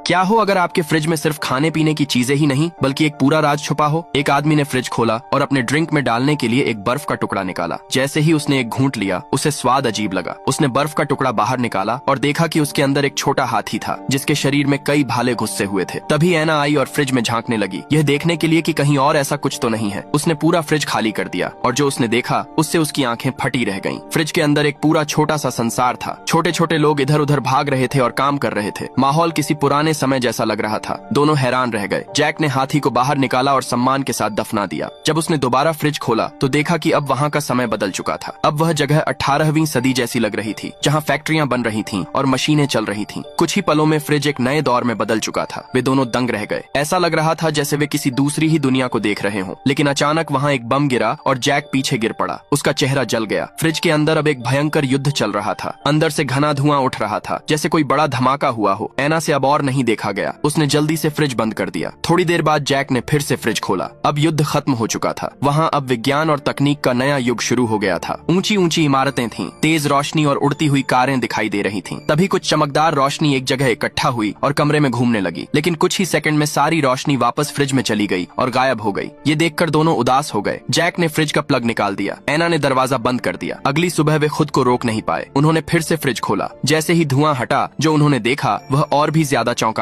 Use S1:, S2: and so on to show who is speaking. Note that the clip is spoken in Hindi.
S1: क्या हो अगर आपके फ्रिज में सिर्फ खाने पीने की चीजें ही नहीं बल्कि एक पूरा राज छुपा हो। एक आदमी ने फ्रिज खोला और अपने ड्रिंक में डालने के लिए एक बर्फ का टुकड़ा निकाला। जैसे ही उसने एक घूंट लिया उसे स्वाद अजीब लगा। उसने बर्फ का टुकड़ा बाहर निकाला और देखा कि उसके अंदर एक छोटा हाथी था जिसके शरीर में कई भाले घुसे हुए थे। तभी ऐना आई और फ्रिज में झांकने लगी, यह देखने के लिए कि कहीं और ऐसा कुछ तो नहीं है। उसने पूरा फ्रिज खाली कर दिया और जो उसने देखा उससे उसकी आंखें फटी रह गईं। फ्रिज के अंदर एक पूरा छोटा सा संसार था। छोटे छोटे लोग इधर उधर भाग रहे थे और काम कर रहे थे। माहौल किसी पुराने समय जैसा लग रहा था। दोनों हैरान रह गए। जैक ने हाथी को बाहर निकाला और सम्मान के साथ दफना दिया। जब उसने दोबारा फ्रिज खोला तो देखा कि अब वहाँ का समय बदल चुका था। अब वह जगह 18वीं सदी जैसी लग रही थी, जहाँ फैक्ट्रियां बन रही थीं और मशीनें चल रही थीं। कुछ ही पलों में फ्रिज एक नए दौर में बदल चुका था। वे दोनों दंग रह गए। ऐसा लग रहा था जैसे वे किसी दूसरी ही दुनिया को देख रहे हों। लेकिन अचानक वहाँ एक बम गिरा और जैक पीछे गिर पड़ा। उसका चेहरा जल गया। फ्रिज के अंदर अब एक भयंकर युद्ध चल रहा था। अंदर से घना धुआं उठ रहा था जैसे कोई बड़ा धमाका हुआ हो। ऐना से अब और नहीं देखा गया। उसने जल्दी से फ्रिज बंद कर दिया। थोड़ी देर बाद जैक ने फिर से फ्रिज खोला। अब युद्ध खत्म हो चुका था। वहाँ अब विज्ञान और तकनीक का नया युग शुरू हो गया था। ऊंची ऊंची इमारतें थीं, तेज रोशनी और उड़ती हुई कारें दिखाई दे रही थीं। तभी कुछ चमकदार रोशनी एक जगह इकट्ठा हुई और कमरे में घूमने लगी। लेकिन कुछ ही सेकंड में सारी रोशनी वापस फ्रिज में चली गई और गायब हो गई। ये देखकर दोनों उदास हो गए। जैक ने फ्रिज का प्लग निकाल दिया। ऐना ने दरवाजा बंद कर दिया। अगली सुबह वे खुद को रोक नहीं पाए। उन्होंने फिर से फ्रिज खोला। जैसे ही धुआं हटा जो उन्होंने देखा वह और भी ज्यादा चौंका